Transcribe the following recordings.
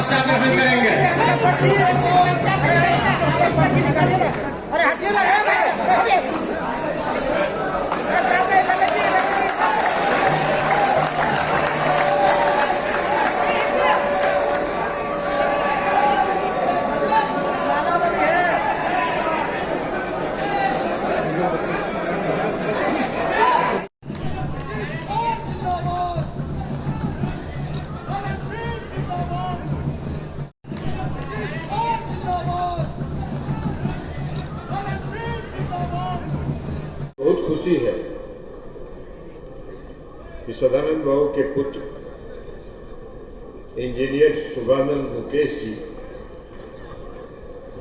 शपथ ग्रहण करेंगे। बहुत खुशी है कि सदानंद बाबू के पुत्र इंजीनियर शुभानंद मुकेश जी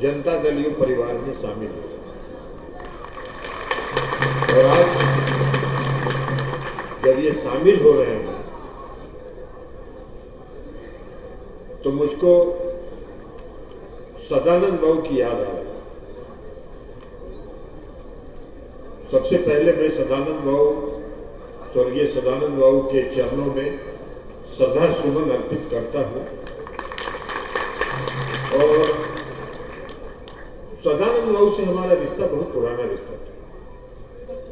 जनता दल यू परिवार में शामिल हुए और आज जब ये शामिल हो रहे हैं तो मुझको सदानंद बाबू की याद आ रही है। सबसे पहले मैं सदानंद बाबू, स्वर्गीय सदानंद बाबू के चरणों में श्रद्धा सुमन अर्पित करता हूं और सदानंद बाबू से हमारा रिश्ता बहुत पुराना रिश्ता था,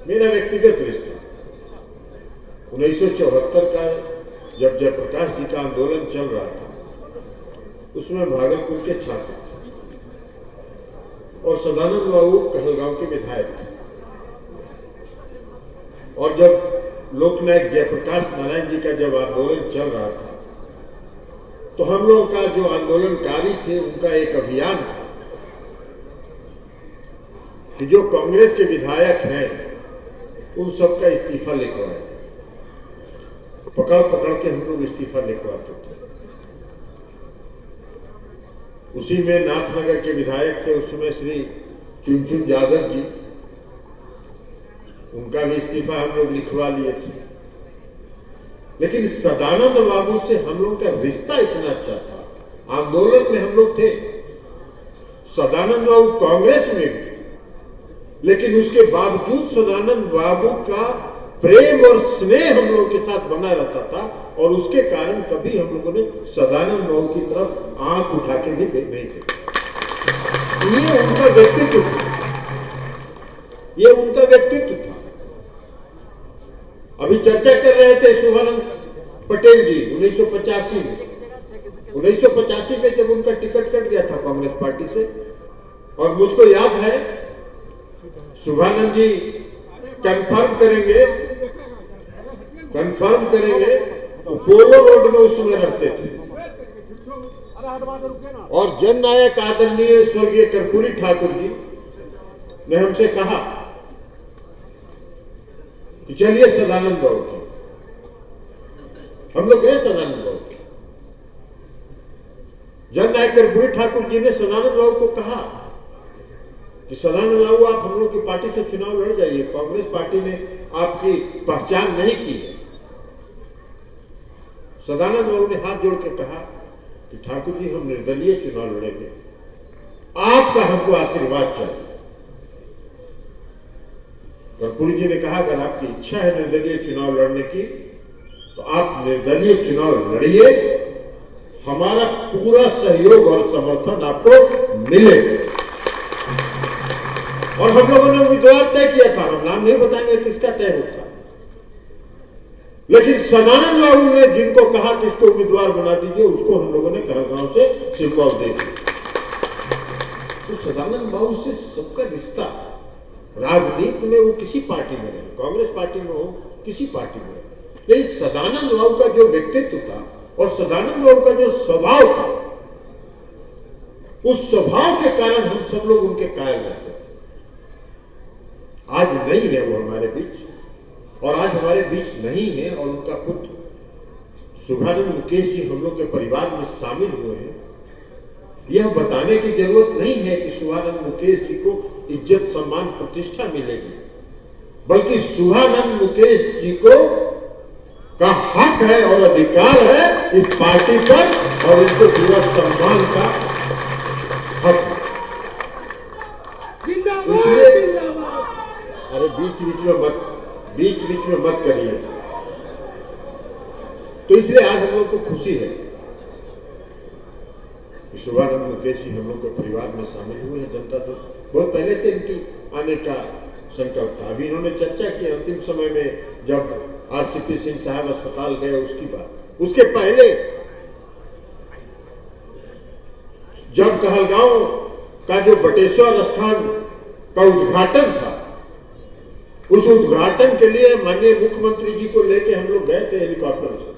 मेरा व्यक्तिगत रिश्ता। 1974 का जब जयप्रकाश जी का आंदोलन चल रहा था उसमें भागलपुर के छात्र थे और सदानंद बाबू कहलगांव के विधायक थे और जब लोकनायक जयप्रकाश नारायण जी का जब आंदोलन चल रहा था तो हम लोगों का जो आंदोलनकारी थे उनका एक अभियान था कि जो कांग्रेस के विधायक हैं उन सबका इस्तीफा लिखवाए। पकड़ पकड़ के हम लोग इस्तीफा लिखवाते थे। उसी में नाथनगर के विधायक थे उस समय श्री चुनचुन यादव जी, उनका भी इस्तीफा हम लोग लिखवा लिए थे। लेकिन सदानंद बाबू से हम लोग का रिश्ता इतना अच्छा था, आंदोलन में हम लोग थे, सदानंद बाबू कांग्रेस में भी, लेकिन उसके बावजूद सदानंद बाबू का प्रेम और स्नेह हम लोग के साथ बना रहता था और उसके कारण कभी हम लोगों ने सदानंद बाबू की तरफ आंख उठा के भी नहीं थे। ये उनका व्यक्तित्व था, ये उनका व्यक्तित्व था। अभी चर्चा कर रहे थे शुभानंद पटेल जी 1985 में, 1985 में जब उनका टिकट कट गया था कांग्रेस पार्टी से और मुझको याद है शुभानंद जी कंफर्म करेंगे पोलो रोड में उस समय रहते थे और जननायक आदरणीय स्वर्गीय कर्पूरी ठाकुर जी ने हमसे कहा कि चलिए सदानंद बाबू के, हम लोग गए सदानंद बाबू के। जननायक कर्पूरी ठाकुर जी ने सदानंद बाबू को कहा कि सदानंद बाबू आप हम लोग की पार्टी से चुनाव लड़ जाइए, कांग्रेस पार्टी ने आपकी पहचान नहीं की है। सदानंद बाबू ने हाथ जोड़ के कहा कि ठाकुर जी हम निर्दलीय चुनाव लड़ेंगे, आपका हमको आशीर्वाद चाहिए। कर्पूरी जी ने कहा अगर आपकी इच्छा है निर्दलीय चुनाव लड़ने की तो आप निर्दलीय चुनाव लड़िए, हमारा पूरा सहयोग और समर्थन आपको मिलेगा। और हम लोगों ने उम्मीदवार तय किया था, हम नाम नहीं बताएंगे किसका तय होता, लेकिन सदानंद बाबू ने जिनको कहा कि इसको उम्मीदवार बना दीजिए उसको हम लोगों ने कहलगांव से सिरकौल दे दिया। तो सदानंद बाबू से सबका रिश्ता, राजनीति में वो किसी पार्टी में रहे, कांग्रेस पार्टी में हो किसी पार्टी में रहे, लेकिन सदानंद बाबू का जो व्यक्तित्व था और सदानंद बाबू का जो स्वभाव था, उस स्वभाव के कारण हम सब लोग उनके कायल रहते थे। आज नहीं है वो हमारे बीच और आज हमारे बीच नहीं है और उनका पुत्र शुभानंद मुकेश जी हम लोग के परिवार में शामिल हुए हैं। यह बताने की जरूरत नहीं है कि शुभानंद मुकेश जी को इज्जत सम्मान प्रतिष्ठा मिलेगी, बल्कि शुभानंद मुकेश जी को का हक है और अधिकार है इस पार्टी पर और इसको पूरा सम्मान का हक है। अरे बीच बीच में मत करिए। तो इसलिए आज हम लोग को खुशी है शुभानंद मुकेश जी हम लोग के परिवार में शामिल हुए हैं। जनता दल बहुत पहले से इनकी आने का संकल्प था। अभी इन्होंने चर्चा की अंतिम समय में जब RCP सिंह साहब अस्पताल गए उसकी बात। उसके पहले जब कहलगांव का जो बटेश्वर स्थान का उद्घाटन था, उस उद्घाटन के लिए माननीय मुख्यमंत्री जी को लेके हम लोग गए थे हेलीकॉप्टर से,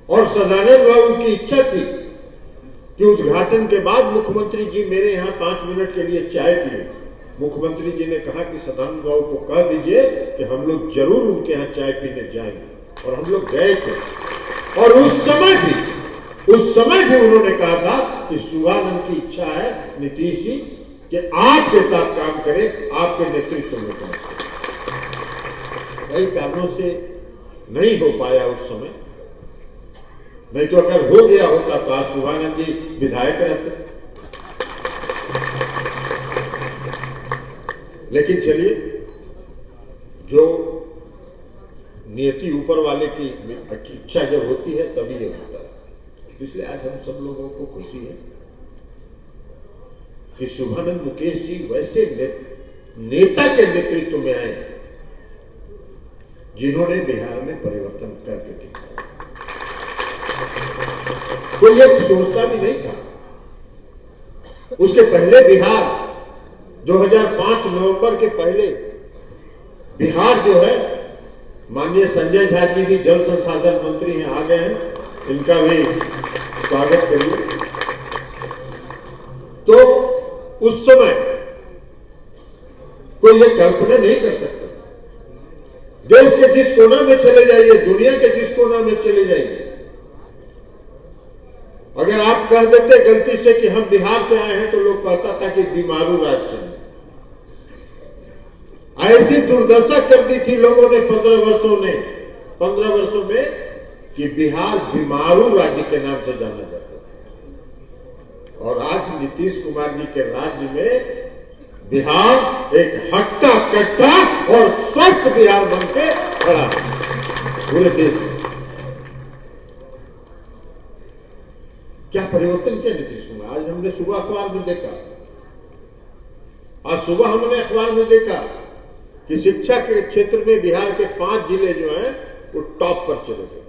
और सदानंद बाबू की इच्छा थी कि उद्घाटन के बाद मुख्यमंत्री जी मेरे यहाँ 5 मिनट के लिए चाय पिए। मुख्यमंत्री जी ने कहा कि सदानंद बाबू को कह दीजिए कि हम लोग जरूर उनके यहाँ चाय पीने जाएंगे, और हम लोग गए थे। और उस समय भी उन्होंने कहा था कि शुभानंद की इच्छा है नीतीश जी कि आपके साथ काम करें, आपके नेतृत्व में काम करें। कई कारणों से नहीं हो पाया उस समय, नहीं तो अगर हो गया होता तो आज शुभानंद जी विधायक रहते। लेकिन चलिए, जो नियति ऊपर वाले की इच्छा जब होती है तभी ये होता है। इसलिए आज हम सब लोगों को खुशी है कि शुभानंद मुकेश जी वैसे नेता के नेतृत्व में आए जिन्होंने बिहार में परिवर्तन करके दिखाया। कोई ये सोचता भी नहीं था। उसके पहले बिहार 2005 नवंबर के पहले बिहार जो है, माननीय संजय झा जी भी जल संसाधन मंत्री हैं, आ गए हैं, इनका भी स्वागत करिए। तो उस समय कोई ये कल्पना नहीं कर सकता। देश के जिस कोना में चले जाइए, दुनिया के जिस कोना में चले जाइए, अगर आप कह देते गलती से कि हम बिहार से आए हैं तो लोग कहता था कि बीमारू राज्य से हैं। ऐसी दुर्दशा कर दी थी लोगों ने 15 वर्षों में कि बिहार बीमारू राज्य के नाम से जाना जाता था। और आज नीतीश कुमार जी के राज्य में बिहार एक हट्टा कट्टा और स्वस्थ बिहार बन के खड़ा है पूरे देश में। क्या परिवर्तन किया नीतीश कुमार? आज हमने सुबह अखबार में देखा, आज सुबह हमने अखबार में देखा कि शिक्षा के क्षेत्र में बिहार के 5 जिले जो हैं वो टॉप पर चले गए।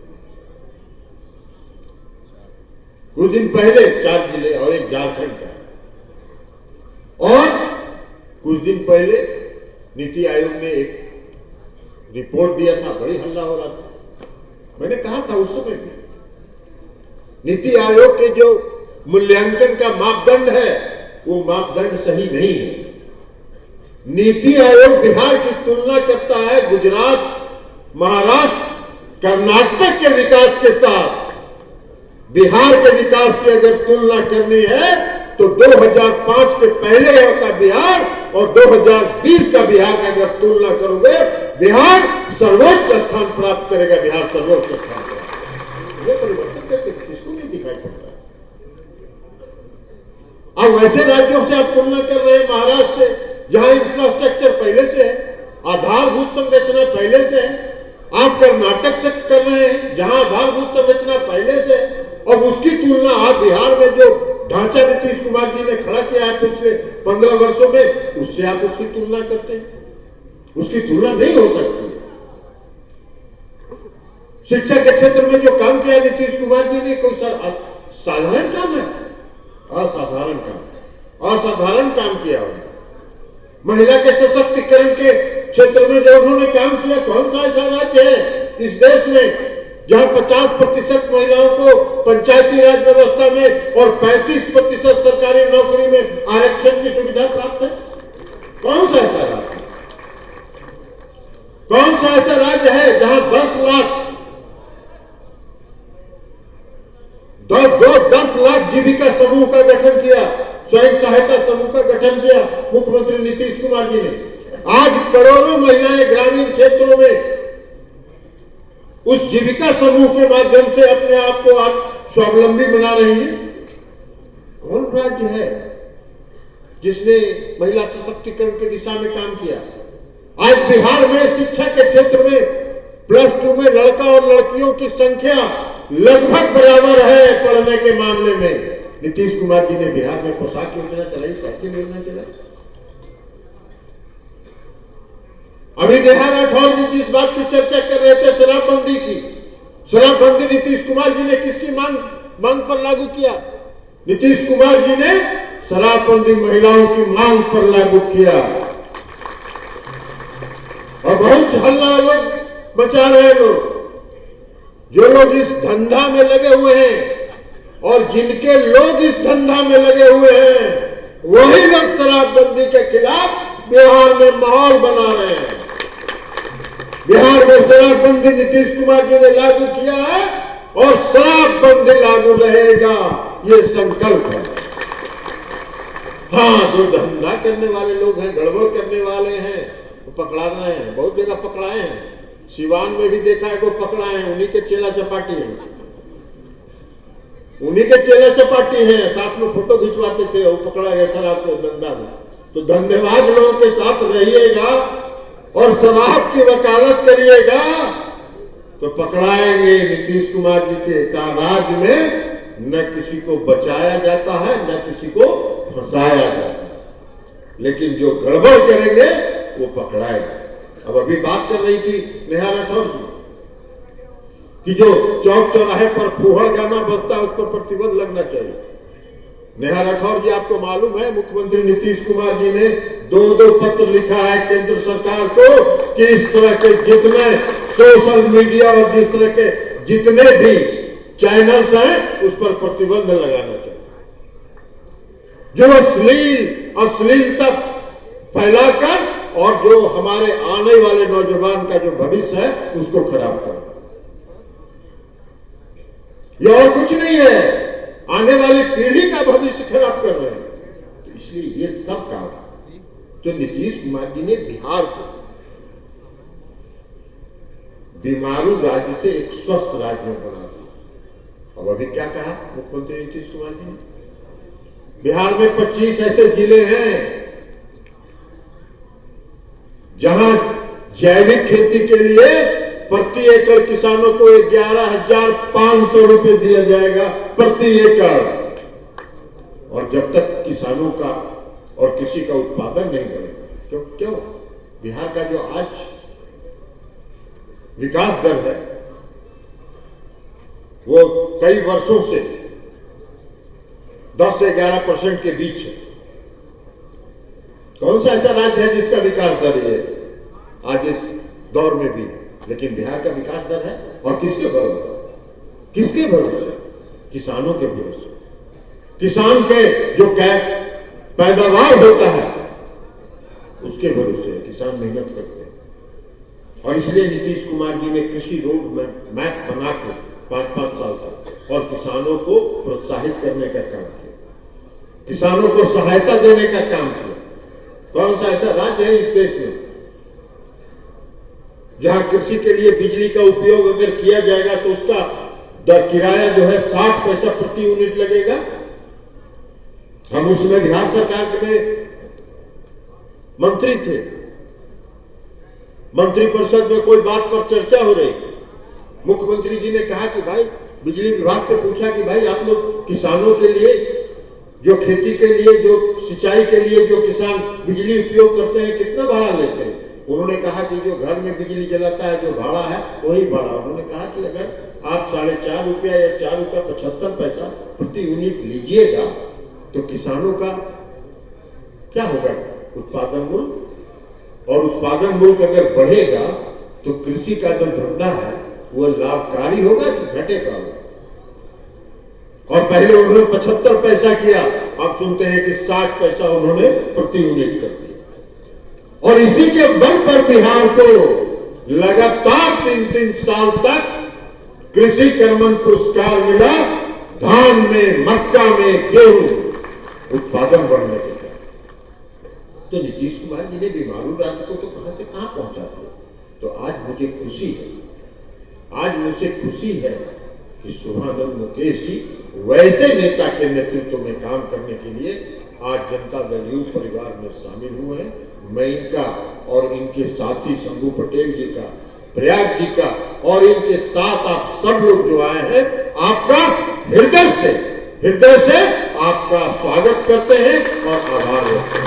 कुछ दिन पहले 4 जिले और एक झारखंड का, और कुछ दिन पहले नीति आयोग ने एक रिपोर्ट दिया था, बड़ी हल्ला हो रहा था। मैंने कहा था उस समय भी, नीति आयोग के जो मूल्यांकन का मापदंड है वो मापदंड सही नहीं है। नीति आयोग बिहार की तुलना करता है गुजरात, महाराष्ट्र, कर्नाटक के विकास के साथ। बिहार के विकास की अगर तुलना करनी है तो 2005 के पहले का बिहार और 2020 का बिहार का अगर तुलना करोगे, बिहार सर्वोच्च स्थान प्राप्त करेगा। बिहार सर्वोच्च स्थान प्राप्त, ये परिवर्तन करके किसको नहीं दिखाई पड़ता। अब वैसे राज्यों से आप तुलना कर रहे हैं, महाराष्ट्र से, जहां इंफ्रास्ट्रक्चर पहले से है, आधारभूत संरचना पहले से है। आप कर्नाटक से कर रहे हैं जहां आधारभूत संरचना पहले से है, और उसकी तुलना आप बिहार में जो ढांचा नीतीश कुमार जी ने खड़ा किया है पिछले 15 वर्षों में, उससे आप उसकी तुलना करते हैं। उसकी तुलना नहीं हो सकती। शिक्षा के क्षेत्र में जो काम किया नीतीश कुमार जी ने, कोई साधारण काम है? असाधारण काम, असाधारण काम किया उन्होंने। महिला के सशक्तिकरण के क्षेत्र में जो उन्होंने काम किया, कौन सा ऐसा राज्य है इस देश में जहां 50% महिलाओं को पंचायती राज व्यवस्था में और 35% सरकारी नौकरी में आरक्षण की सुविधा प्राप्त है? कौन सा ऐसा राज्य? कौन सा ऐसा राज्य है जहां 10 लाख जीविका समूह का गठन किया, स्वयं सहायता समूह का गठन किया मुख्यमंत्री नीतीश कुमार जी ने? आज करोड़ों महिलाएं ग्रामीण क्षेत्रों में उस जीविका समूह के माध्यम से अपने आप को आप स्वावलंबी बना रही हैं। कौन राज्य है जिसने महिला सशक्तिकरण की दिशा में काम किया? आज बिहार में शिक्षा के क्षेत्र में +2 में लड़का और लड़कियों की संख्या लगभग बराबर है पढ़ने के मामले में। नीतीश कुमार जी ने बिहार में पोशाक योजना चलाई, साइकिल योजना चलाई। अभी नेहा राठौर जी जिस बात की चर्चा कर रहे थे शराबबंदी की, शराबबंदी नीतीश कुमार जी ने किसकी मांग पर लागू किया? नीतीश कुमार जी ने शराबबंदी महिलाओं की मांग पर लागू किया। और बहुत हल्ला लोग मचा रहे लोग, जो लोग इस धंधा में लगे हुए हैं और जिनके लोग इस धंधा में लगे हुए हैं, वही लोग शराबबंदी के खिलाफ बिहार में माहौल बना रहे हैं। बिहार में शराबबंदी नीतीश कुमार जी ने लागू किया है और शराबबंदी लागू रहेगा, ये संकल्प है। हाँ, जो धंधा करने वाले लोग हैं, गड़बड़ करने वाले हैं, वो पकड़ा रहे हैं, बहुत जगह पकड़ाए हैं। सिवान में भी देखा है, को पकड़ाए हैं, उन्हीं के चेला चपाटी हैं, उन्हीं के चेला चपाटी हैं, साथ में फोटो खिंचवाते थे, वो पकड़ा गया शराब के धंधा में। तो धंधेबाज लोगों के साथ रहिएगा और शराब की वकालत करिएगा तो पकड़ाएंगे। नीतीश कुमार जी के राज में न किसी को बचाया जाता है, न किसी को फंसाया जाता है, लेकिन जो गड़बड़ करेंगे वो पकड़ाएगा। अब अभी बात कर रही थी नेहा राठौर जी कि जो चौक चौराहे पर फूहड़ गाना बजता है उस पर प्रतिबंध लगना चाहिए। नेहा राठौर जी, आपको मालूम है मुख्यमंत्री नीतीश कुमार जी ने 2 पत्र लिखा है केंद्र सरकार को कि इस तरह के जितने सोशल मीडिया और जिस तरह के जितने भी चैनल्स हैं उस पर प्रतिबंध लगाना चाहिए, जो अश्लीलता फैलाकर और जो हमारे आने वाले नौजवान का जो भविष्य है उसको खराब कर। ये और कुछ नहीं है, आने वाली पीढ़ी का भविष्य खराब कर रहे हैं। तो इसलिए ये सब काम तो नीतीश कुमार जी ने बिहार को बीमारू राज्य से एक स्वस्थ राज्य में बना दिया। अब अभी क्या कहा मुख्यमंत्री नीतीश कुमार जी ने? बिहार में 25 ऐसे जिले हैं जहां जैविक खेती के लिए प्रति एकड़ किसानों को 11,500 रुपए दिया जाएगा प्रति एकड़। और जब तक किसानों का और किसी का उत्पादन नहीं बढ़ेगा, क्यों बिहार का जो आज विकास दर है वो कई वर्षों से 10 से 11% के बीच है। कौन सा ऐसा राज्य है जिसका विकास दर है आज इस दौर में भी? लेकिन बिहार का विकास दर है, और किसके भरोसे? किसके भरोसे? किसानों के भरोसे। किसान के जो पैदावार होता है उसके भरोसे किसान मेहनत करते हैं। और इसलिए नीतीश कुमार जी ने कृषि रोड मैप बनाकर 5-5 साल तक और किसानों को प्रोत्साहित करने का काम किया, किसानों को सहायता देने का काम किया। कौन सा ऐसा राज्य है इस देश में जहां कृषि के लिए बिजली का उपयोग अगर किया जाएगा तो उसका किराया जो है 60 पैसा प्रति यूनिट लगेगा? हम उसमें बिहार सरकार में मंत्री थे, मंत्रिपरिषद में कोई बात पर चर्चा हो रही थी। मुख्यमंत्री जी ने कहा कि भाई, बिजली विभाग से पूछा कि भाई आप लोग किसानों के लिए जो खेती के लिए, जो सिंचाई के लिए जो किसान बिजली उपयोग करते हैं कितना भाड़ा लेते हैं? उन्होंने कहा कि जो घर में बिजली जलाता है जो भाड़ा है वही भाड़ा। उन्होंने कहा कि अगर आप 4.5 रुपया या 4 रुपया 75 पैसा प्रति यूनिट लीजिएगा तो किसानों का क्या होगा? उत्पादन मूल्य, और उत्पादन मूल्य अगर बढ़ेगा तो कृषि का जो धंधा है वो लाभकारी होगा कि घटेगा? और पहले उन्होंने 75 पैसा किया, अब सुनते हैं कि 60 पैसा उन्होंने प्रति यूनिट कर दिया। और इसी के बल पर बिहार को लगातार 3-3 साल तक कृषि कर्मण पुरस्कार मिला, धान में, मक्का में, गेहूं उत्पादन बढ़ने के कारण। तो नीतीश कुमार जी ने बीमारू राज्य को तो कहां से कहां पहुंचा दिया। तो आज मुझे खुशी है, आज मुझे खुशी है कि शुभानंद मुकेश जी वैसे नेता के नेतृत्व में काम करने के लिए आज जनता दल यू परिवार में शामिल हुए हैं। मैं इनका और इनके साथी शंभू पटेल जी का, प्रयाग जी का और इनके साथ आप सब लोग जो आए हैं, आपका हृदय से आपका स्वागत करते हैं और आभार व्यक्त करते हैं।